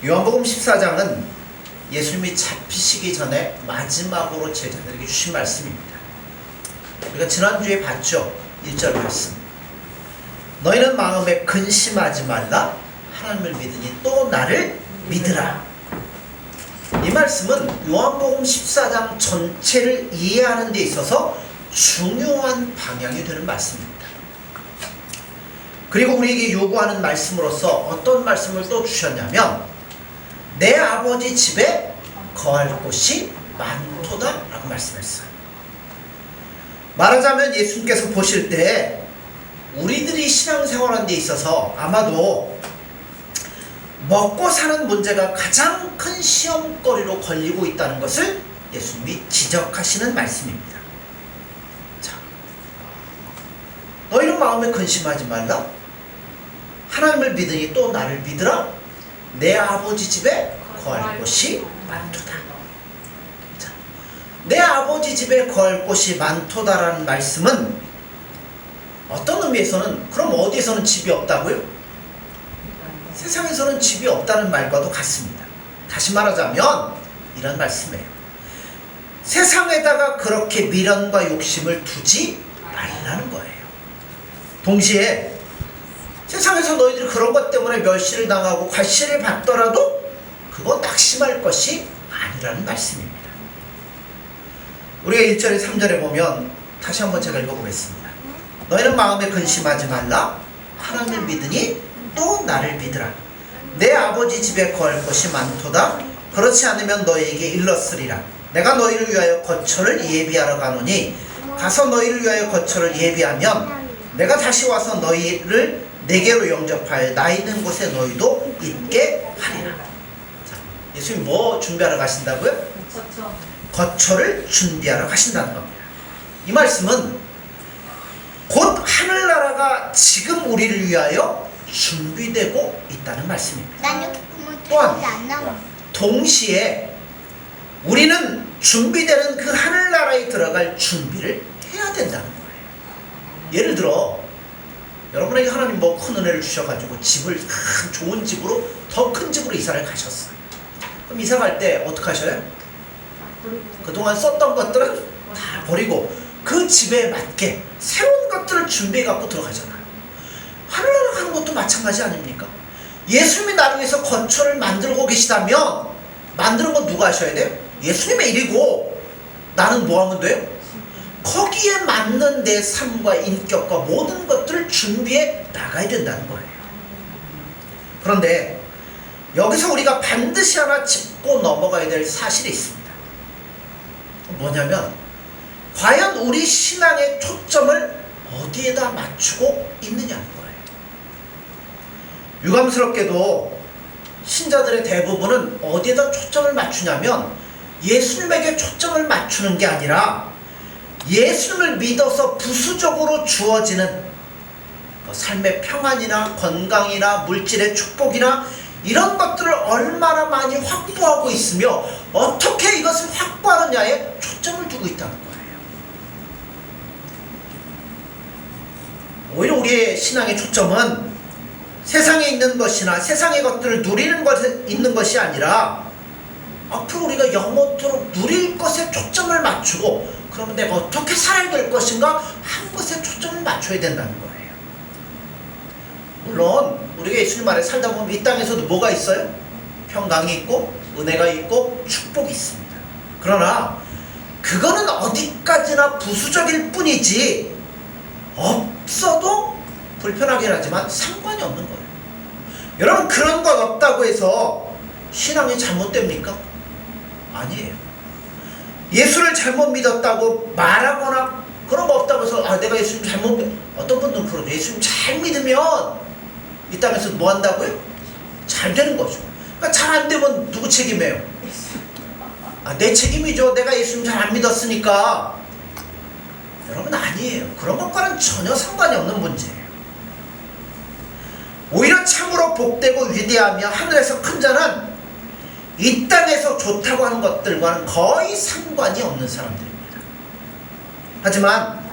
요한복음 14장은 예수님이 잡히시기 전에 마지막으로 제자들에게 주신 말씀입니다. 우리가 지난주에 봤죠. 1절 말씀. 너희는 마음에 근심하지 말라. 하나님을 믿으니 또 나를 믿으라. 이 말씀은 요한복음 14장 전체를 이해하는 데 있어서 중요한 방향이 되는 말씀입니다. 그리고 우리에게 요구하는 말씀으로서 어떤 말씀을 또 주셨냐면 내 아버지 집에 거할 곳이 많도다 라고 말씀했어요. 말하자면 예수님께서 보실 때 우리들이 신앙생활하는 데 있어서 아마도 먹고 사는 문제가 가장 큰 시험거리로 걸리고 있다는 것을 예수님이 지적하시는 말씀입니다. 자, 너희는 마음에 근심하지 말라. 하나님을 믿으니 또 나를 믿으라. 내 아버지 집에 거할 곳이 많도다. 자, 내 아버지 집에 거할 곳이 많도다라는 말씀은 어떤 의미에서는 그럼 어디에서는 집이 없다고요? 세상에서는 집이 없다는 말과도 같습니다. 다시 말하자면 이런 말씀이에요. 세상에다가 그렇게 미련과 욕심을 두지 말라는 거예요. 동시에 세상에서 너희들이 그런 것 때문에 멸시를 당하고 괄시를 받더라도 그거 낙심할 것이 아니라는 말씀입니다. 우리가 1절에 3절에 보면 다시 한번 제가 읽어보겠습니다. 너희는 마음에 근심하지 말라. 하나님을 믿으니 또 나를 믿으라. 내 아버지 집에 거할 것이 많도다. 그렇지 않으면 너희에게 일렀으리라. 내가 너희를 위하여 거처를 예비하러 가노니 가서 너희를 위하여 거처를 예비하면 내가 다시 와서 너희를 내게로 영접하여 나 있는 곳에 너희도 있게 하리라. 자, 예수님 뭐 준비하러 가신다고요? 거처를 준비하러 가신다는 겁니다. 이 말씀은 곧 하늘나라가 지금 우리를 위하여 준비되고 있다는 말씀입니다. 또한 동시에 우리는 준비되는 그 하늘나라에 들어갈 준비를 해야 된다는 거예요. 예를 들어 여러분에게 하나님 뭐 큰 은혜를 주셔가지고 집을 큰 좋은 집으로 더 큰 집으로 이사를 가셨어요. 그럼 이사 갈 때 어떻게 하셔요? 그동안 썼던 것들은 다 버리고 그 집에 맞게 새로운 것들을 준비해 갖고 들어가잖아요. 하늘나라 가는 것도 마찬가지 아닙니까? 예수님이 나를 위해서 거처를 만들고 계시다면 만드는 건 누가 하셔야 돼요? 예수님의 일이고 나는 뭐 하면 돼요? 거기에 맞는 내 삶과 인격과 모든 것들을 준비해 나가야 된다는 거예요. 그런데 여기서 우리가 반드시 하나 짚고 넘어가야 될 사실이 있습니다. 뭐냐면 과연 우리 신앙의 초점을 어디에다 맞추고 있느냐는 거예요. 유감스럽게도 신자들의 대부분은 어디에다 초점을 맞추냐면 예수님에게 초점을 맞추는 게 아니라 예수님을 믿어서 부수적으로 주어지는 삶의 평안이나 건강이나 물질의 축복이나 이런 것들을 얼마나 많이 확보하고 있으며 어떻게 이것을 확보하느냐에 초점을 두고 있다는 거예요. 오히려 우리의 신앙의 초점은 세상에 있는 것이나 세상의 것들을 누리는 것에 있는 것이 아니라 앞으로 우리가 영원토록 누릴 것에 초점을 맞추고 그러면 내가 어떻게 살아야 될 것인가 한 것에 초점을 맞춰야 된다는 거예요. 물론 우리가 예수님 아래 살다 보면 이 땅에서도 뭐가 있어요? 평강이 있고 은혜가 있고 축복이 있습니다. 그러나 그거는 어디까지나 부수적일 뿐이지 없어도 불편하긴 하지만 상관이 없는 거예요. 여러분 그런 것 없다고 해서 신앙이 잘못됩니까? 아니에요. 예수를 잘못 믿었다고 말하거나 그런 거 없다고 해서 아 내가 예수님 잘못 어떤 분들은 그러죠. 예수님 잘 믿으면 이 땅에서 뭐 한다고요? 잘 되는 거죠. 그러니까 잘 안 되면 누구 책임이에요? 아, 내 책임이죠. 내가 예수님 잘 안 믿었으니까. 여러분 아니에요. 그런 것과는 전혀 상관이 없는 문제예요. 오히려 참으로 복되고 위대하며 하늘에서 큰 자는 이 땅에서 좋다고 하는 것들과는 거의 상관이 없는 사람들입니다. 하지만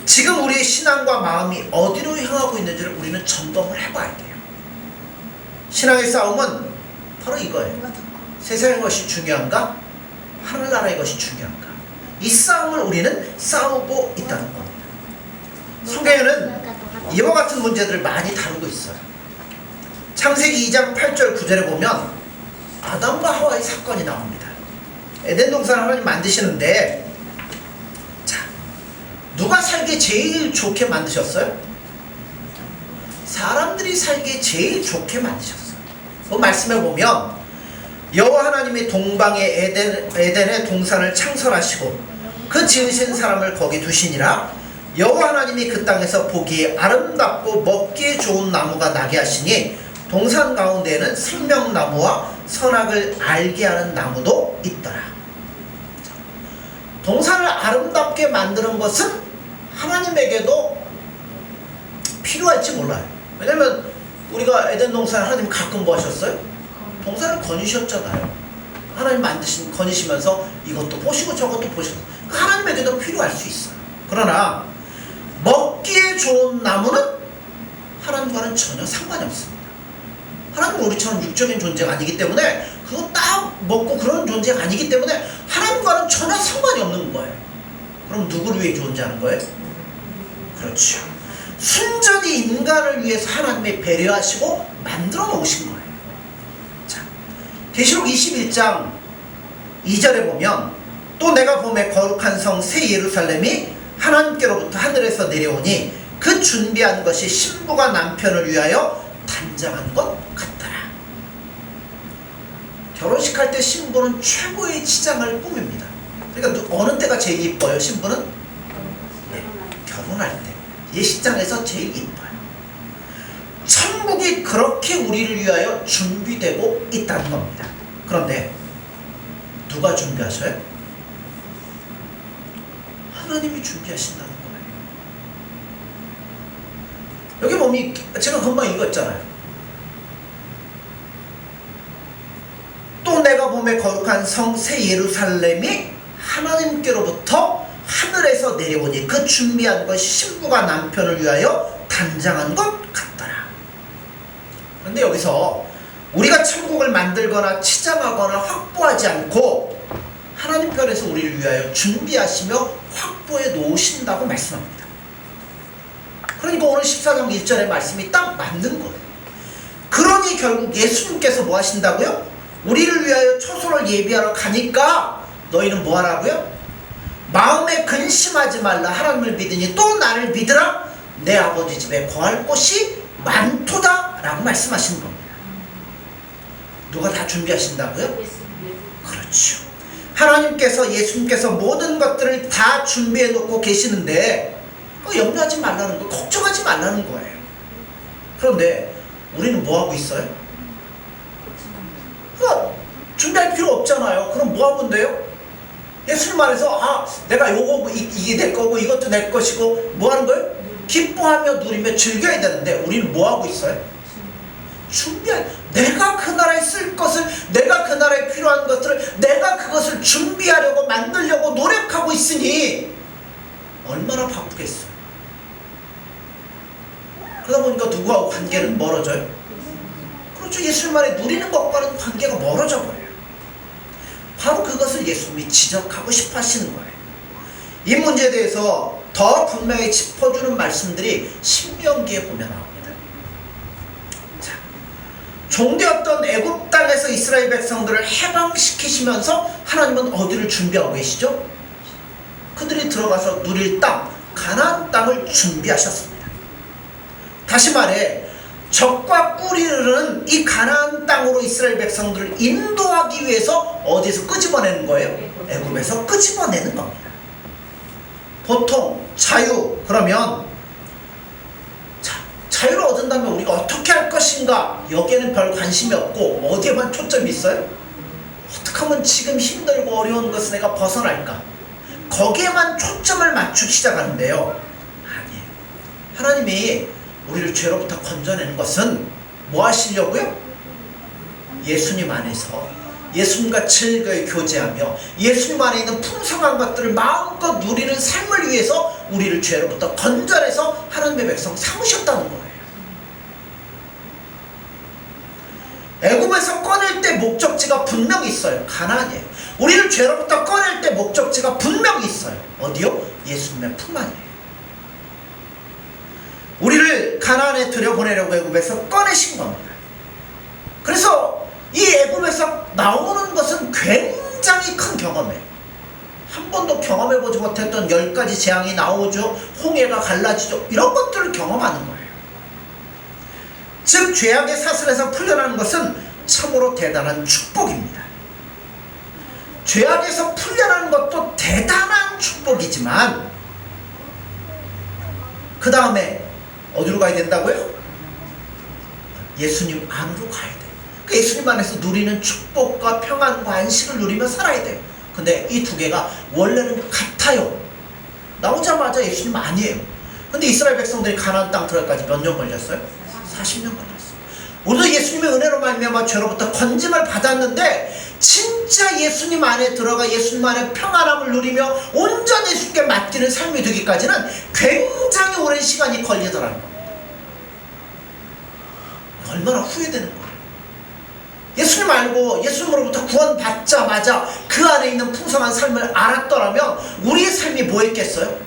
지금 우리의 신앙과 마음이 어디로 향하고 있는지를 우리는 점검을 해봐야 돼요. 신앙의 싸움은 바로 이거예요. 세상의 것이 중요한가? 하늘나라의 것이 중요한가? 이 싸움을 우리는 싸우고 있다는 겁니다. 성경에는 이와 같은 문제들을 많이 다루고 있어요. 창세기 2장 8절 9절에 보면 아담과 하와의 사건이 나옵니다. 에덴 동산을 하나님 만드시는데, 자, 누가 살기 제일 좋게 만드셨어요? 사람들이 살기 제일 좋게 만드셨어요. 그 말씀에 보면 여호와 하나님이 동방의 에덴의 동산을 창설하시고 그 지으신 사람을 거기 두시니라. 여호와 하나님이 그 땅에서 보기에 아름답고 먹기에 좋은 나무가 나게 하시니 동산 가운데에는 생명나무와 선악을 알게 하는 나무도 있더라. 동산을 아름답게 만드는 것은 하나님에게도 필요할지 몰라요. 왜냐면 우리가 에덴 동산 하나님 가끔 뭐 하셨어요? 동산을 거니셨잖아요. 하나님 거니시면서 이것도 보시고 저것도 보시고, 하나님에게도 필요할 수 있어요. 그러나 먹기에 좋은 나무는 하나님과는 전혀 상관이 없습니다. 하나님은 우리처럼 육적인 존재가 아니기 때문에, 그거 딱 먹고 그런 존재가 아니기 때문에 하나님과는 전혀 상관이 없는 거예요. 그럼 누구를 위해 존재하는 거예요? 그렇죠. 순전히 인간을 위해서 하나님이 배려하시고 만들어 놓으신 거예요. 자, 계시록 21장 2절에 보면 또 내가 보매 거룩한 성 새 예루살렘이 하나님께로부터 하늘에서 내려오니 그 준비한 것이 신부가 남편을 위하여 단장한 것 같더라. 결혼식 할 때 신부는 최고의 치장을 꾸밉니다. 그러니까 어느 때가 제일 이뻐요? 신부는? 네, 결혼할 때 예식장에서 제일 이뻐요. 천국이 그렇게 우리를 위하여 준비되고 있다는 겁니다. 그런데 누가 준비하셔요? 하나님이 준비하신다는 거예요. 여기 보면 제가 금방 읽었잖아요. 또 내가 보매 거룩한 성 새 예루살렘이 하나님께로부터 하늘에서 내려오니 그 준비한 것이 신부가 남편을 위하여 단장한 것 같더라. 그런데 여기서 우리가 천국을 만들거나 치장하거나 확보하지 않고 하나님 편에서 우리를 위하여 준비하시며 확보해 놓으신다고 말씀합니다. 그러니까 오늘 14장 1절의 말씀이 딱 맞는 거예요. 그러니 결국 예수님께서 뭐 하신다고요? 우리를 위하여 초소를 예비하러 가니까 너희는 뭐 하라고요? 마음에 근심하지 말라. 하나님을 믿으니 또 나를 믿으라. 내 아버지 집에 거할 곳이 많도다 라고 말씀하시는 겁니다. 누가 다 준비하신다고요? 그렇죠. 하나님께서, 예수님께서 모든 것들을 다 준비해 놓고 계시는데 염려하지 말라는 거예요. 걱정하지 말라는 거예요. 그런데 우리는 뭐 하고 있어요? 준비할 필요 없잖아요. 그럼 뭐 하면 돼요? 예수님 안에서 내가 요거 이게 내 거고 이것도 내 것이고 뭐 하는 거예요? 기뻐하며 누리며 즐겨야 되는데 우리는 뭐 하고 있어요? 내가 그 나라에 쓸 것을, 내가 그 나라에 필요한 것들을 내가 그것을 준비하려고 만들려고 노력하고 있으니 얼마나 바쁘겠어요. 그러다 보니까 누구하고 관계는 멀어져요? 그렇죠. 예수님 안에 누리는 것과는 관계가 멀어져 버려요. 바로 그것을 예수님이 지적하고 싶어 하시는 거예요. 이 문제에 대해서 더 분명히 짚어주는 말씀들이 신명기에 보면 나옵니다. 자, 종되었던 애굽 땅에서 이스라엘 백성들을 해방시키시면서 하나님은 어디를 준비하고 계시죠? 그들이 들어가서 누릴 땅, 가나안 땅을 준비하셨습니다. 다시 말해 적과 꿀이 흐르는 이 가나안 땅으로 이스라엘 백성들을 인도하기 위해서 어디서 끄집어내는 거예요? 애굽에서 끄집어내는 겁니다. 보통 자유, 그러면 자유를 얻은다면 우리가 어떻게 할 것인가, 여기에는 별 관심이 없고 어디에만 초점이 있어요? 어떻게 하면 지금 힘들고 어려운 것을 내가 벗어날까, 거기에만 초점을 맞추기 시작하는데요. 아니에요. 하나님이 우리를 죄로부터 건져내는 것은 뭐 하시려고요? 예수님 안에서 예수님과 즐거이 교제하며 예수님 안에 있는 풍성한 것들을 마음껏 누리는 삶을 위해서 우리를 죄로부터 건져내서 하나님의 백성 삼으셨다는 거예요. 애굽에서 꺼낼 때 목적지가 분명히 있어요. 가나안이에요. 우리를 죄로부터 꺼낼 때 목적지가 분명히 있어요. 어디요? 예수님의 품 안이에요. 우리를 가나안에 들여보내려고 애굽에서 꺼내신 겁니다. 그래서 이 애굽에서 나오는 것은 굉장히 큰 경험이에요. 한 번도 경험해보지 못했던 10가지 재앙이 나오죠. 홍해가 갈라지죠. 이런 것들을 경험하는 거예요. 즉 죄악의 사슬에서 풀려나는 것은 참으로 대단한 축복입니다. 죄악에서 풀려나는 것도 대단한 축복이지만 그 다음에 어디로 가야 된다고요? 예수님 안으로 가야 돼요. 예수님 안에서 누리는 축복과 평안과 안식을 누리며 살아야 돼요. 근데 이 두 개가 원래는 같아요. 나오자마자 예수님 아니에요. 근데 이스라엘 백성들이 가나안 땅 들어가기까지 몇 년 걸렸어요? 40년 걸렸어요. 우리도 예수님의 은혜로 말미암아 죄로부터 건짐을 받았는데 진짜 예수님 안에 들어가 예수님 안에 평안함을 누리며 온전히 예수님께 맡기는 삶이 되기까지는 굉장히 오랜 시간이 걸리더라는 거예요. 얼마나 후회되는 거예요. 예수님 알고 예수님으로부터 구원받자마자 그 안에 있는 풍성한 삶을 알았더라면 우리의 삶이 뭐였겠어요?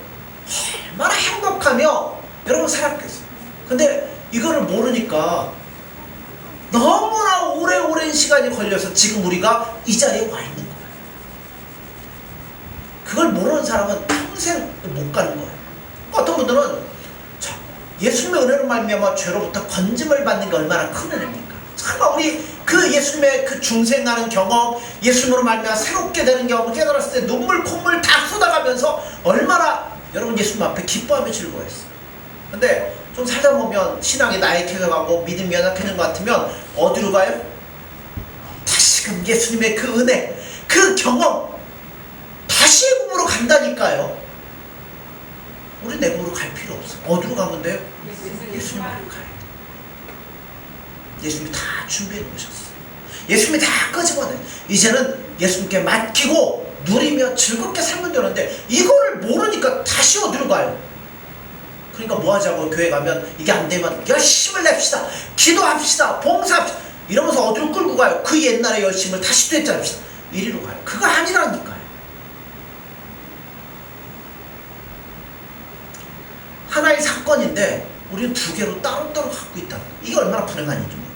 얼마나 행복하며 여러분 살았겠어요. 근데 이거를 모르니까 너무나 오랜 시간이 걸려서 지금 우리가 이 자리에 와 있는 거예요. 그걸 모르는 사람은 평생 못 가는 거예요. 어떤 분들은 예수님의 은혜로 말미암아 죄로부터 건짐을 받는 게 얼마나 큰 은혜입니까? 정말 우리 그 예수님의 그 중생하는 경험, 예수님으로 말미암아 새롭게 되는 경험을 깨달았을 때 눈물 콧물 다 쏟아가면서 얼마나 여러분 예수님 앞에 기뻐하며 즐거워했어요. 근데 좀 살다 보면 신앙이 나약해져가고 믿음이 연약해진 것 같으면 어디로 가요? 다시금 예수님의 그 은혜, 그 경험 다시 애굽으로 간다니까요. 우리 애굽으로 갈 필요 없어요. 어디로 가면 돼요? 예수님 안으로 가야 돼요. 예수님이 다 준비해 놓으셨어요. 예수님이 다 끄집어내요. 이제는 예수님께 맡기고 누리며 즐겁게 살면 되는데 이거를 모르니까 다시 어디로 가요? 그러니까 뭐 하자고 교회 가면 이게 안 되면 열심을 냅시다. 기도합시다. 봉사합시다. 이러면서 어디로 끌고 가요? 그 옛날의 열심을 다시 되찾읍시다. 이리로 가요. 그거 아니라니까요. 하나의 사건인데 우리는 두 개로 따로따로 갖고 있다. 이게 얼마나 불행한 일인지 몰라요.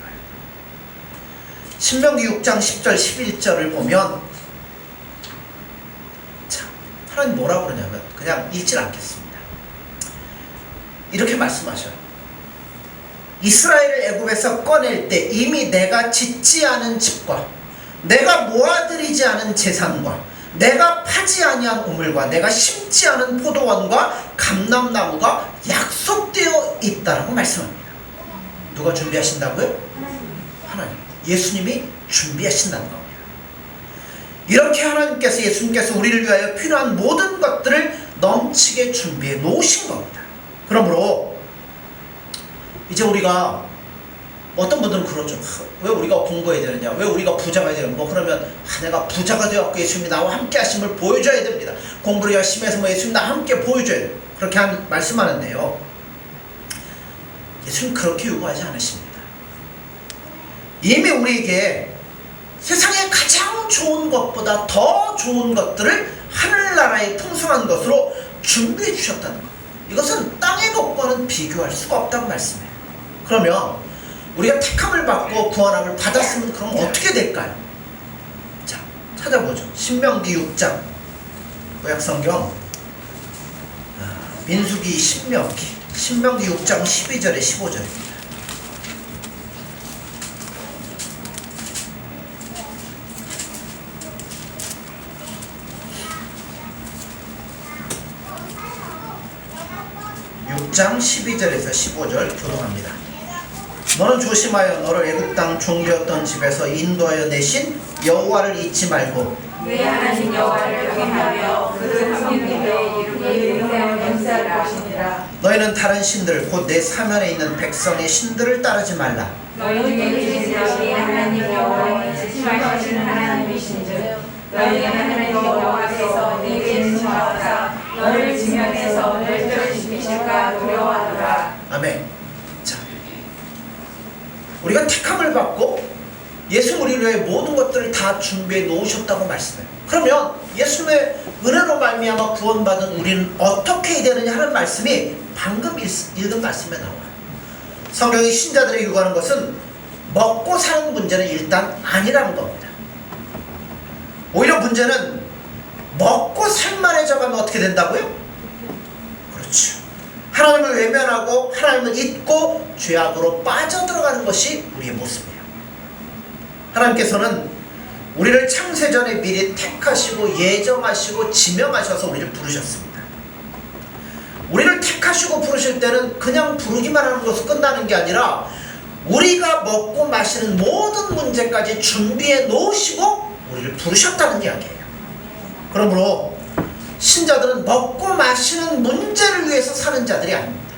신명기 6장 10절 11절을 보면 자, 하나님 뭐라고 그러냐면 그냥 읽질 않겠습니다. 이렇게 말씀하셔요. 이스라엘을 애굽에서 꺼낼 때 이미 내가 짓지 않은 집과 내가 모아들이지 않은 재산과 내가 파지 아니한 우물과 내가 심지 않은 포도원과 감람나무가 약속되어 있다라고 말씀합니다. 누가 준비하신다고요? 하나님. 예수님이 준비하신다는 겁니다. 이렇게 하나님께서 예수님께서 우리를 위하여 필요한 모든 것들을 넘치게 준비해 놓으신 겁니다. 그러므로 이제 우리가 어떤 분들은 그러죠. 왜 우리가 공부해야 되느냐? 왜 우리가 부자가 해야 되느냐? 뭐 그러면 내가 부자가 되었고 예수님이 나와 함께 하심을 보여줘야 됩니다. 공부를 열심히 해서 뭐 예수님 나와 함께 보여줘야 돼요. 그렇게 말씀하는데요. 예수님 그렇게 요구하지 않으십니다. 이미 우리에게 세상에 가장 좋은 것보다 더 좋은 것들을 하늘나라의 풍성한 것으로 준비해 주셨다는 것. 이것은 땅의 것과는 비교할 수가 없다고 말씀해요. 그러면 우리가 택함을 받고 구원함을 받았으면 그럼 어떻게 될까요? 자, 찾아보죠. 신명기 6장 구약성경 민수기 신명기 6장 12절에 15절입니다. 장 12절에서 15절 교독합니다. 너는 조심하여 너를 애굽 땅 종되었던 집에서 인도하여 내신 여호와를 잊지 말고 내 하나님 여호와를 경외하며 그 성령님의 이름을 명세할 것이니라. 너희는 다른 신들 곧 내 사면에 있는 백성의 신들을 따르지 말라. 너희 계신 너희 하나님 여호와는 지침하시는 하나님이신즉 너희 하나님 여호와께서 네게 지침하사 너를 지면에서 멸절시키실까 두려워하더라. 아멘. 자, 우리가 택함을 받고 예수 우리를 위해 모든 것들을 다 준비해 놓으셨다고 말씀해요. 그러면 예수님의 은혜로 말미암아 구원받은 우리는 어떻게 해야 되느냐 하는 말씀이 방금 읽은 말씀에 나와요. 성경이 신자들에게 요구하는 것은 먹고 사는 문제는 일단 아니라는 겁니다. 오히려 문제는 먹고 살만해져 가면 어떻게 된다고요? 그렇죠. 하나님을 외면하고 하나님을 잊고 죄악으로 빠져들어가는 것이 우리의 모습이에요. 하나님께서는 우리를 창세전에 미리 택하시고 예정하시고 지명하셔서 우리를 부르셨습니다. 우리를 택하시고 부르실 때는 그냥 부르기만 하는 것으로 끝나는 게 아니라 우리가 먹고 마시는 모든 문제까지 준비해 놓으시고 우리를 부르셨다는 이야기예요. 그러므로 신자들은 먹고 마시는 문제를 위해서 사는 자들이 아닙니다.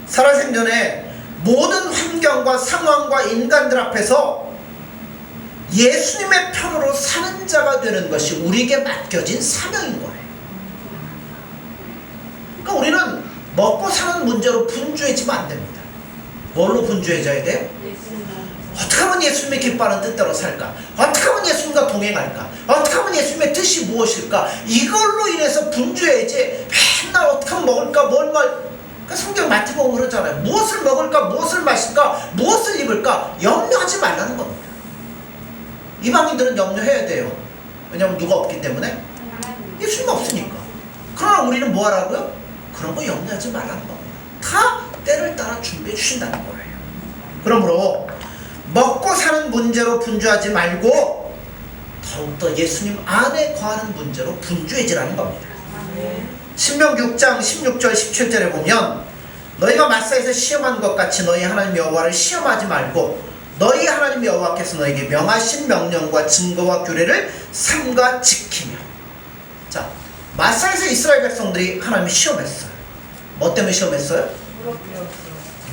살아생전에 모든 환경과 상황과 인간들 앞에서 예수님의 편으로 사는 자가 되는 것이 우리에게 맡겨진 사명인 거예요. 그러니까 우리는 먹고 사는 문제로 분주해지면 안 됩니다. 뭘로 분주해져야 돼요? 어떻게 하면 예수님의 기뻐하는 뜻대로 살까? 어떻게 하면 예수님과 동행할까? 어떻게 하면 예수님의 뜻이 무엇일까? 이걸로 인해서 분주해야지 맨날 어떻게 하면 먹을까? 그러니까 성경 마태복음 그러잖아요. 무엇을 먹을까? 무엇을 마실까? 무엇을 입을까? 염려하지 말라는 겁니다. 이방인들은 염려해야 돼요. 왜냐하면 누가 없기 때문에? 예수님 없으니까. 그러나 우리는 뭐 하라고요? 그런 거 염려하지 말라는 겁니다. 다 때를 따라 준비해 주신다는 거예요. 그러므로 먹고 사는 문제로 분주하지 말고 더욱더 예수님 안에 거하는 문제로 분주해지라는 겁니다. 신명기 6장 16절 17절에 보면 너희가 마사에서 시험한 것 같이 너희 하나님 여호와를 시험하지 말고 너희 하나님 여호와께서 너희에게 명하신 명령과 증거와 규례를 삼가 지키며. 자, 마사에서 이스라엘 백성들이 하나님을 시험했어요. 뭐 때문에 시험했어요?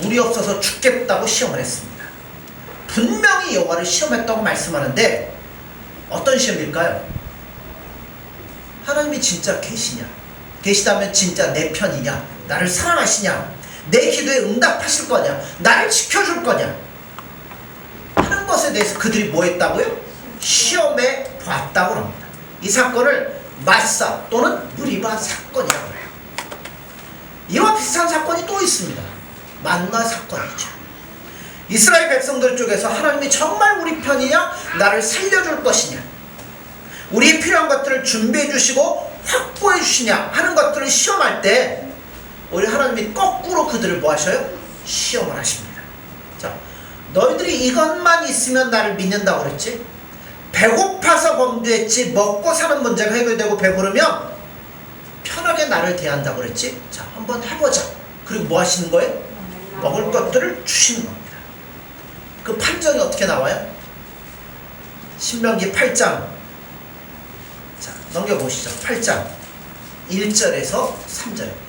물이 없어서 죽겠다고 시험을 했습니다. 분명히 여호와를 시험했다고 말씀하는데 어떤 시험일까요? 하나님이 진짜 계시냐? 계시다면 진짜 내 편이냐? 나를 사랑하시냐? 내 기도에 응답하실 거냐? 나를 지켜줄 거냐? 하는 것에 대해서 그들이 뭐 했다고요? 시험해 봤다고 합니다. 이 사건을 마사 또는 무리바 사건이라고 해요. 이와 비슷한 사건이 또 있습니다. 만나 사건이죠. 이스라엘 백성들 쪽에서 하나님이 정말 우리 편이냐? 나를 살려줄 것이냐? 우리의 필요한 것들을 준비해 주시고 확보해 주시냐? 하는 것들을 시험할 때 우리 하나님이 거꾸로 그들을 뭐 하셔요? 시험을 하십니다. 자, 너희들이 이것만 있으면 나를 믿는다고 그랬지? 배고파서 범죄했지 먹고 사는 문제가 해결되고 배부르면 편하게 나를 대한다고 그랬지? 자, 한번 해보자. 그리고 뭐 하시는 거예요? 먹을 것들을 주시는 겁니다. 그 판정이 어떻게 나와요? 신명기 8장. 자, 넘겨보시죠. 8장 1절에서 3절입니다.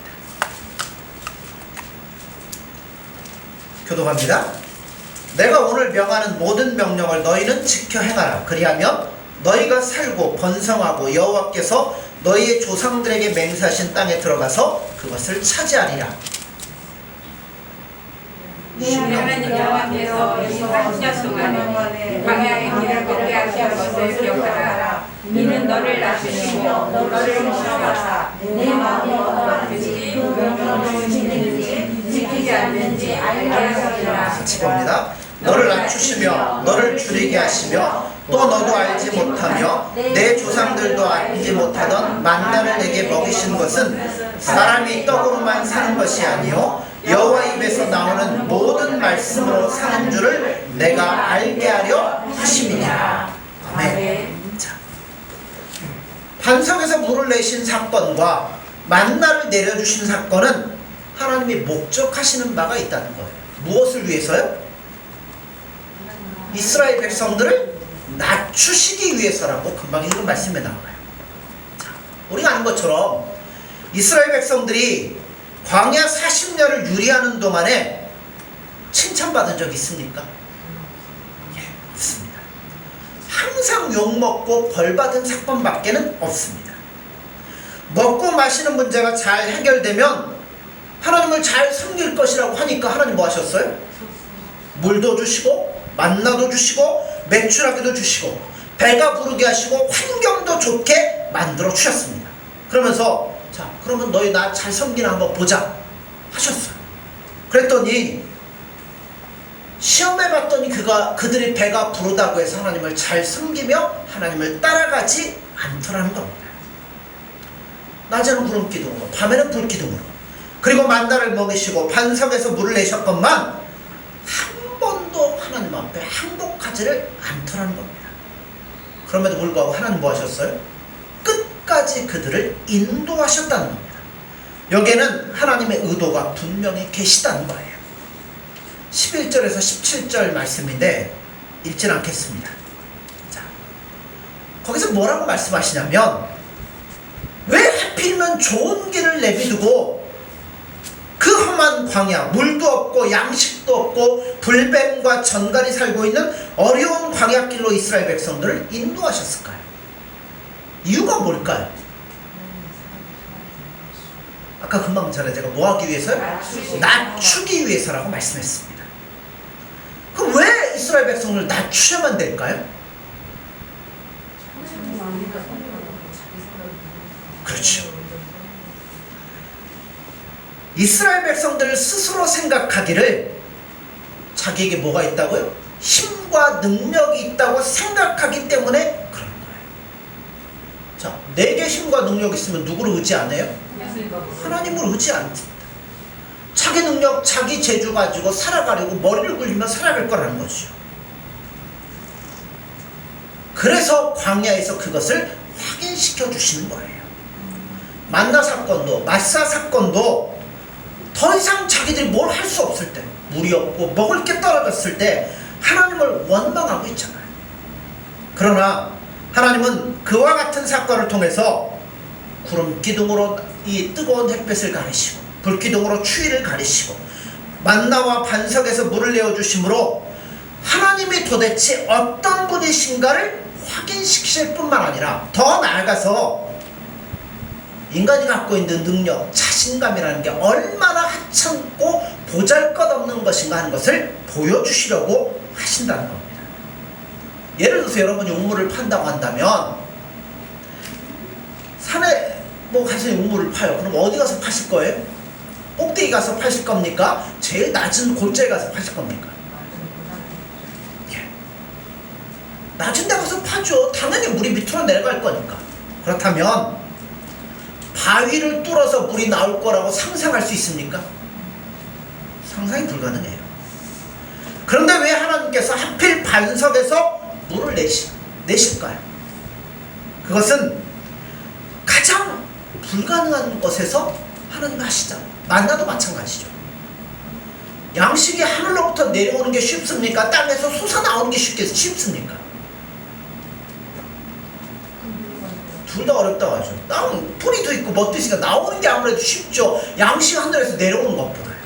교독합니다. 내가 오늘 명하는 모든 명령을 너희는 지켜 행하라. 그리하면 너희가 살고 번성하고 여호와께서 너희의 조상들에게 맹세하신 땅에 들어가서 그것을 차지하리라. 하나님 여호와께서 이 40년 동안에 광야의 길을 걷게 하신 것을 기억하라. 이는 너를 낮추시며 너를 시험하사 내 마음이 어떠한지 그 명령을 지키는지 지키지 않는지 알게 하시리라. 같이 봅니다. 너를 낮추시며 너를 줄이게 하시며 또 너도 알지 못하며 내 조상들도 알지 못하던 만나를 내게 먹이신 것은 사람이 떡으로만 사는 것이 아니요 여호와 입에서 나오는 모든 말씀으로 사는 줄을 내가 알게 하려 하심이니라. 아멘. 자, 반석에서 물을 내신 사건과 만나를 내려주신 사건은 하나님이 목적하시는 바가 있다는 거예요. 무엇을 위해서요? 이스라엘 백성들을 낮추시기 위해서라고 금방 읽은 말씀에 나와요. 자, 우리가 아는 것처럼 이스라엘 백성들이 광야 40년을 유리하는 동안에 칭찬받은 적이 있습니까? 예, 없습니다. 항상 욕먹고 벌받은 사건밖에는 없습니다. 먹고 마시는 문제가 잘 해결되면 하나님을 잘 섬길 것이라고 하니까 하나님 뭐 하셨어요? 물도 주시고 만나도 주시고 매출하기도 주시고 배가 부르게 하시고 환경도 좋게 만들어 주셨습니다. 그러면서 자 그러면 너희 나 잘 섬기나 한번 보자 하셨어요. 그랬더니 시험해 봤더니 그들이 배가 부르다고 해서 하나님을 잘 섬기며 하나님을 따라가지 않더라는 겁니다. 낮에는 구름 기둥으로 밤에는 불 기둥으로 그리고 만나를 먹이시고 반석에서 물을 내셨건만 한 번도 하나님 앞에 항복하지를 않더라는 겁니다. 그럼에도 불구하고 하나님 뭐 하셨어요? 끝까지 그들을 인도하셨다는 겁니다. 여기에는 하나님의 의도가 분명히 계시다는 거예요. 11절에서 17절 말씀인데 읽진 않겠습니다. 자, 거기서 뭐라고 말씀하시냐면 왜 하필이면 좋은 길을 내비두고 그 험한 광야, 물도 없고 양식도 없고 불뱀과 전갈이 살고 있는 어려운 광야길로 이스라엘 백성들을 인도하셨을까요? 이유가 뭘까요? 아까 금방 전에 제가 뭐 하기 위해서요? 낮추기 위해서라고 말씀했습니다. 그럼 왜 이스라엘 백성을 낮추려면 될까요? 그렇죠. 이스라엘 백성들 스스로 생각하기를 자기에게 뭐가 있다고요? 힘과 능력이 있다고 생각하기 때문에 그런 거예요. 자, 내게 힘과 능력이 있으면 누구를 의지하네요? 하나님을 의지 않습니다. 자기 능력, 자기 재주 가지고 살아가려고 머리를 굴리며 살아갈 거라는 거죠. 그래서 광야에서 그것을 확인시켜 주시는 거예요. 만나 사건도 마사 사건도 더 이상 자기들이 뭘 할 수 없을 때, 물이 없고 먹을 게 떨어졌을 때 하나님을 원망하고 있잖아요. 그러나 하나님은 그와 같은 사건을 통해서 구름 기둥으로 이 뜨거운 햇볕을 가리시고 불기둥으로 추위를 가리시고 만나와 반석에서 물을 내어주심으로 하나님이 도대체 어떤 분이신가를 확인시키실 뿐만 아니라 더 나아가서 인간이 갖고 있는 능력, 자신감이라는 게 얼마나 하찮고 보잘것없는 것인가 하는 것을 보여주시려고 하신다는 겁니다. 예를 들어서 여러분이 우물을 판다고 한다면 산에 뭐 가서 우물을 파요. 그럼 어디 가서 파실 거예요? 꼭대기 가서 파실 겁니까? 제일 낮은 골짜기 가서 파실 겁니까? 예. 낮은 데 가서 파죠. 당연히 물이 밑으로 내려갈 거니까. 그렇다면 바위를 뚫어서 물이 나올 거라고 상상할 수 있습니까? 상상이 불가능해요. 그런데 왜 하나님께서 하필 반석에서 물을 내실까요? 그것은 가장 불가능한 것에서 하나님이 하시잖아요. 만나도 마찬가지죠. 양식이 하늘로부터 내려오는 게 쉽습니까? 땅에서 솟아나오는 게 쉽습니까? 둘 다 어렵다고 하죠. 땅은 뿌리도 있고 멋도 있으니까 나오는 게 아무래도 쉽죠. 양식 하늘에서 내려오는 것보다요.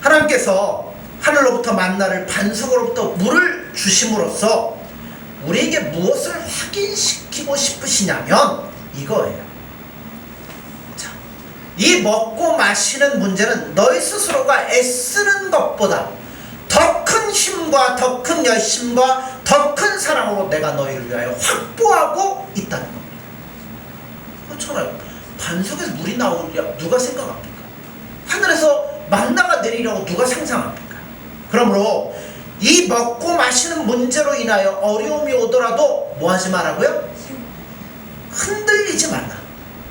하나님께서 하늘로부터 만나를 반석으로부터 물을 주심으로써 우리에게 무엇을 확인시키고 싶으시냐면 이거예요. 자, 이 먹고 마시는 문제는 너희 스스로가 애쓰는 것보다 더 큰 힘과 더 큰 열심과 더 큰 사랑으로 내가 너희를 위하여 확보하고 있다는 겁니다. 그렇잖아요. 반석에서 물이 나오리라 누가 생각합니까? 하늘에서 만나가 내리라고 누가 상상합니까? 그러므로 이 먹고 마시는 문제로 인하여 어려움이 오더라도 뭐 하지 말라고요? 흔들리지 말라.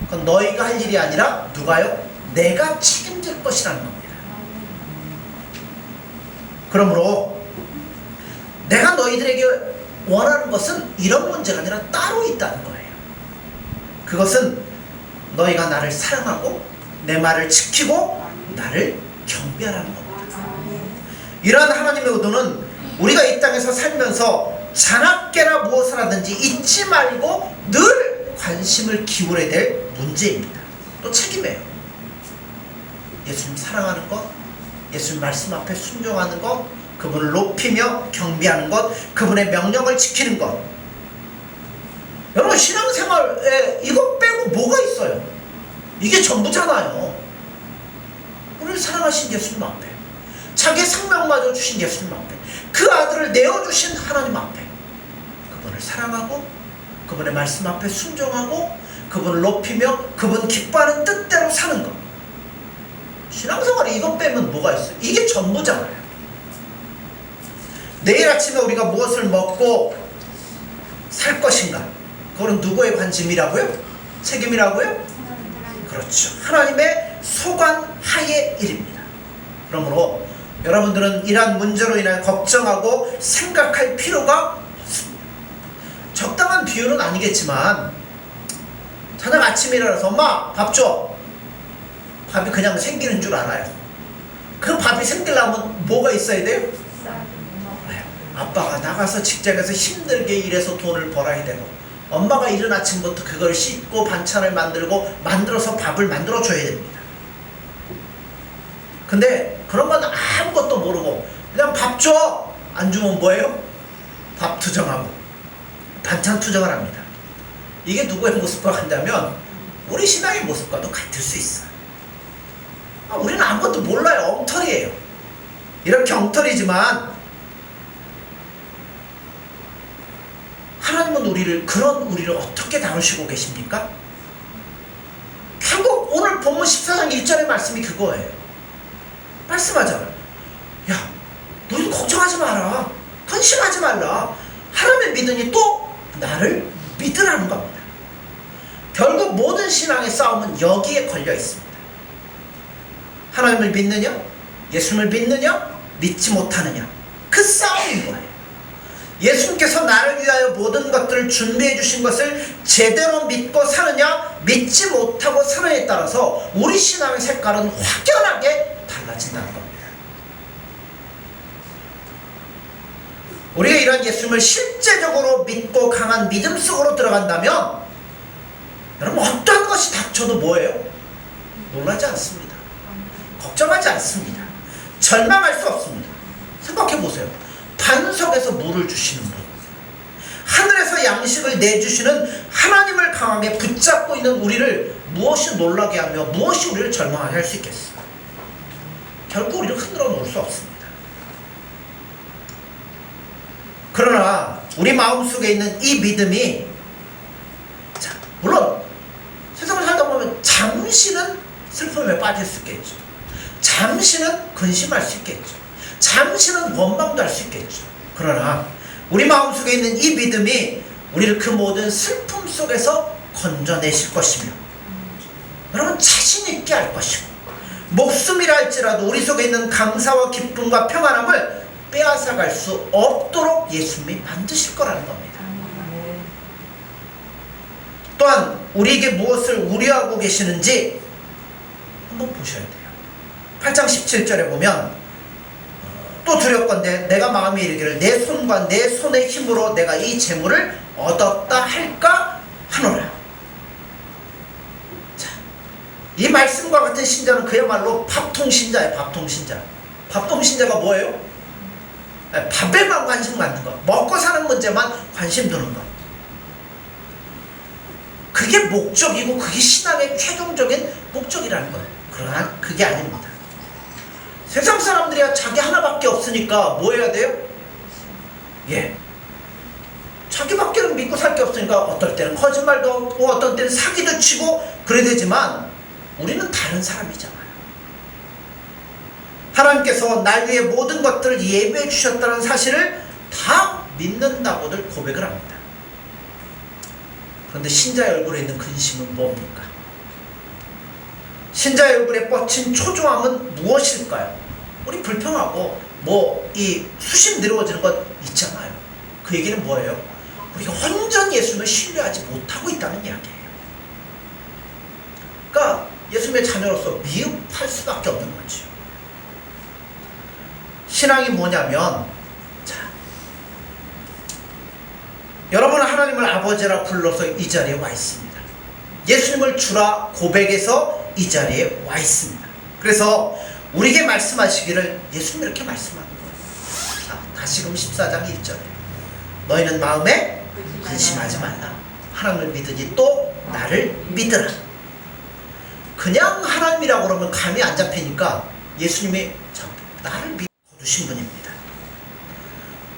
그건 너희가 할 일이 아니라 누가요? 내가 책임질 것이라는 겁니다. 그러므로 내가 너희들에게 원하는 것은 이런 문제가 아니라 따로 있다는 거예요. 그것은 너희가 나를 사랑하고 내 말을 지키고 나를 경배하라는 겁니다. 이러한 하나님의 의도는 우리가 이 땅에서 살면서 자나깨나 무엇을 하든지 잊지 말고 늘 관심을 기울여야 될 문제입니다. 또 책임이에요. 예수님 사랑하는 것, 예수님 말씀 앞에 순종하는 것, 그분을 높이며 경배하는 것, 그분의 명령을 지키는 것. 여러분 신앙생활에 이것 빼고 뭐가 있어요? 이게 전부잖아요. 우리를 사랑하신 예수님 앞에 자기 생명마저 주신 예수님 앞에, 그 아들을 내어주신 하나님 앞에 그분을 사랑하고 그분의 말씀 앞에 순종하고 그분을 높이며 그분 기뻐하는 뜻대로 사는 것. 신앙생활에 이것 빼면 뭐가 있어요? 이게 전부잖아요. 내일 아침에 우리가 무엇을 먹고 살 것인가, 그거는 누구의 관심이라고요? 책임이라고요? 그렇죠. 하나님의 소관 하의 일입니다. 그러므로 여러분들은 이러한 문제로 인해 걱정하고 생각할 필요가 없습니다. 적당한 비유는 아니겠지만, 저녁 아침에 일어나서 엄마 밥 줘. 밥이 그냥 생기는 줄 알아요. 그 밥이 생기려면 뭐가 있어야 돼요? 아빠가 나가서 직장에서 힘들게 일해서 돈을 벌어야 되고, 엄마가 이른 아침부터 그걸 씻고 반찬을 만들고 만들어서 밥을 만들어 줘야 됩니다. 근데 그런 건 아무것도 모르고 그냥 밥 줘! 안 주면 뭐예요? 밥 투정하고 반찬 투정을 합니다. 이게 누구의 모습과 같냐면 우리 신앙의 모습과도 같을 수 있어요. 우리는 아무것도 몰라요. 엉터리예요. 이렇게 엉터리지만 하나님은 그런 우리를 어떻게 다루시고 계십니까? 결국 오늘 본문 14장 1절의 말씀이 그거예요. 말씀하잖아요. 야, 너희도 걱정하지 마라. 근심하지 말라. 하나님을 믿으니 또 나를 믿으라는 겁니다. 결국 모든 신앙의 싸움은 여기에 걸려 있습니다. 하나님을 믿느냐? 예수님을 믿느냐? 믿지 못하느냐? 그 싸움인 거예요. 예수님께서 나를 위하여 모든 것들을 준비해 주신 것을 제대로 믿고 사느냐, 믿지 못하고 사느냐에 따라서 우리 신앙의 색깔은 확연하게 달라진다는 겁니다. 우리가 이런 예수님을 실제적으로 믿고 강한 믿음 속으로 들어간다면 여러분, 어떠한 것이 닥쳐도 뭐예요? 놀라지 않습니다. 걱정하지 않습니다. 절망할 수 없습니다. 생각해 보세요. 반석에서 물을 주시는 분, 하늘에서 양식을 내주시는 하나님을 강하게 붙잡고 있는 우리를 무엇이 놀라게 하며 무엇이 우리를 절망하게 할 수 있겠어요? 결국 우리를 흔들어 놓을 수 없습니다. 그러나 우리 마음속에 있는 이 믿음이, 자, 물론 세상을 살다 보면 잠시는 슬픔에 빠질 수 있겠죠. 잠시는 근심할 수 있겠죠. 잠시는 원망도 할 수 있겠죠. 그러나 우리 마음속에 있는 이 믿음이 우리를 그 모든 슬픔 속에서 건져내실 것이며, 여러분, 자신 있게 할 것이고, 목숨이라 할지라도 우리 속에 있는 감사와 기쁨과 평안함을 빼앗아갈 수 없도록 예수님이 만드실 거라는 겁니다. 또한 우리에게 무엇을 우려하고 계시는지 한번 보셔야 돼요. 8장 17절에 보면 또 두렵건대 내가 마음에 이르기를 내 손과 내 손의 힘으로 내가 이 재물을 얻었다 할까 하노라. 자, 이 말씀과 같은 신자는 그야말로 밥통신자예요. 밥통신자. 밥통신자가 뭐예요? 밥에만 관심 갖는 것, 먹고 사는 문제만 관심 두는 것. 그게 목적이고 그게 신앙의 최종적인 목적이라는 거예요. 그러나 그게 아닙니다. 세상 사람들이야 자기 하나밖에 없으니까 뭐 해야 돼요? 예, 자기밖에는 믿고 살 게 없으니까 어떨 때는 거짓말도 하고 어떤 때는 사기도 치고 그래야 되지만 우리는 다른 사람이잖아요. 하나님께서 날 위해 모든 것들을 예배해 주셨다는 사실을 다 믿는다고들 고백을 합니다. 그런데 신자의 얼굴에 있는 근심은 뭡니까? 신자의 얼굴에 뻗친 초조함은 무엇일까요? 우리 불평하고 이 수심 내려워지는 것 있잖아요. 그 얘기는 뭐예요? 우리가 온전히 예수님을 신뢰하지 못하고 있다는 이야기예요. 그러니까 예수님의 자녀로서 미흡할 수밖에 없는 거죠. 신앙이 뭐냐면, 자, 여러분은 하나님을 아버지라 불러서 이 자리에 와 있습니다. 예수님을 주라 고백해서 이 자리에 와 있습니다. 그래서 우리에게 말씀하시기를 예수님이 이렇게 말씀하는 거예요. 자, 다시금 14장 1절에 너희는 마음에 근심하지 말라. 하나님을 믿으니 또 나를 믿으라. 그냥 하나님이라고 그러면 감이 안 잡히니까 예수님이 나를 믿 두신 분입니다.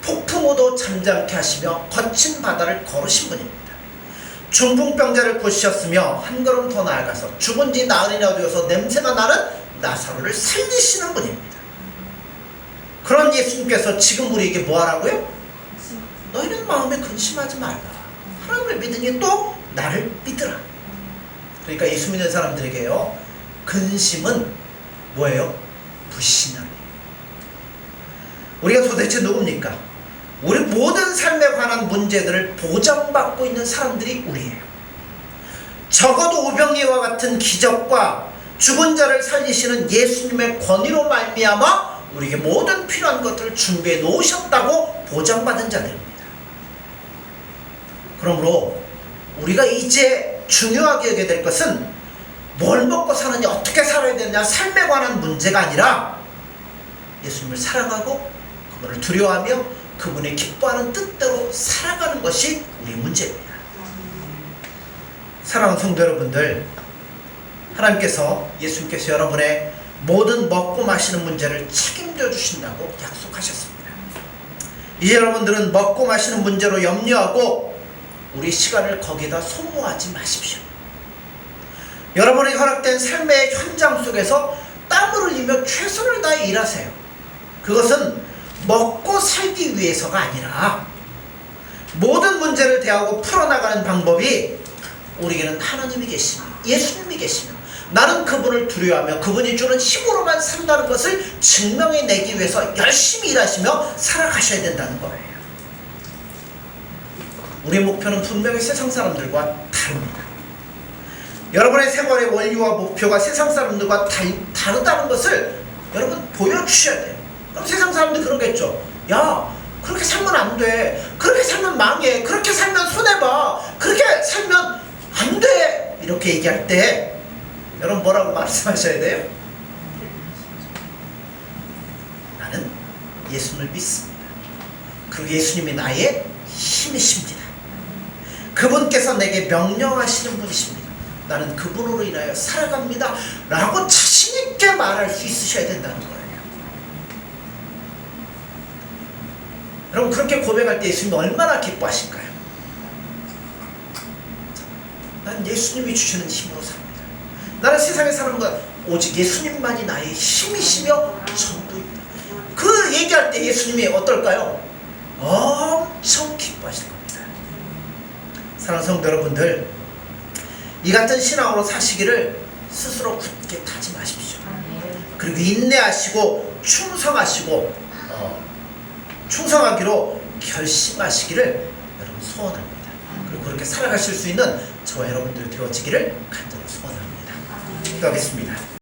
폭풍우도 잠잠케 하시며 거친 바다를 걸으신 분입니다. 중풍병자를 고치셨으며 한 걸음 더 나아가서 죽은 지 나흘이나 되어서 냄새가 나는 나사로를 살리시는 분입니다. 그런 예수님께서 지금 우리에게 뭐 하라고요? 너희는 마음에 근심하지 말라. 하나님을 믿으니 또 나를 믿으라. 그러니까 예수 믿는 사람들에게요, 근심은 뭐예요? 불신앙이에요. 우리가 도대체 누굽니까? 우리 모든 삶에 관한 문제들을 보장받고 있는 사람들이 우리예요. 적어도 오병이와 같은 기적과 죽은 자를 살리시는 예수님의 권위로 말미암아 우리에게 모든 필요한 것들을 준비해 놓으셨다고 보장받은 자들입니다. 그러므로 우리가 이제 중요하게 여겨야 될 것은 뭘 먹고 사느냐, 어떻게 살아야 되느냐, 삶에 관한 문제가 아니라 예수님을 사랑하고 그분을 두려워하며 그분의 기뻐하는 뜻대로 살아가는 것이 우리 문제입니다. 사랑하는 성도 여러분들, 하나님께서, 예수님께서 여러분의 모든 먹고 마시는 문제를 책임져 주신다고 약속하셨습니다. 이제 여러분들은 먹고 마시는 문제로 염려하고 우리 시간을 거기다 소모하지 마십시오. 여러분에게 허락된 삶의 현장 속에서 땀을 흘리며 최선을 다해 일하세요. 그것은 먹고 살기 위해서가 아니라 모든 문제를 대하고 풀어나가는 방법이 우리에게는 하나님이 계시며 예수님이 계시며 나는 그분을 두려워하며 그분이 주는 힘으로만 산다는 것을 증명해내기 위해서 열심히 일하시며 살아가셔야 된다는 거예요. 우리의 목표는 분명히 세상 사람들과 다릅니다. 여러분의 생활의 원리와 목표가 세상 사람들과 다르다는 것을 여러분 보여주셔야 돼요. 그럼 세상 사람들 그러겠죠. 야, 그렇게 살면 안 돼. 그렇게 살면 망해. 그렇게 살면 손해봐. 그렇게 살면 안 돼. 이렇게 얘기할 때 여러분 뭐라고 말씀하셔야 돼요? 나는 예수님을 믿습니다. 그 예수님이 나의 힘이십니다. 그분께서 내게 명령하시는 분이십니다. 나는 그분으로 인하여 살아갑니다. 라고 자신있게 말할 수 있으셔야 된다는 거예요. 여러분, 그렇게 고백할 때 예수님이 얼마나 기뻐하실까요? 난 예수님이 주시는 힘으로 삽니다. 나는 세상의 사람과 오직 예수님만이 나의 힘이시며 전부입니다. 그 얘기할 때 예수님이 어떨까요? 엄청 기뻐하실 겁니다. 사랑하는 성도 여러분들, 이 같은 신앙으로 사시기를 스스로 굳게 타지 마십시오. 그리고 인내하시고 충성하기로 결심하시기를 여러분 소원합니다. 그리고 그렇게 살아가실 수 있는 저와 여러분들이 되어지기를 간절히 소원합니다. 기도하겠습니다.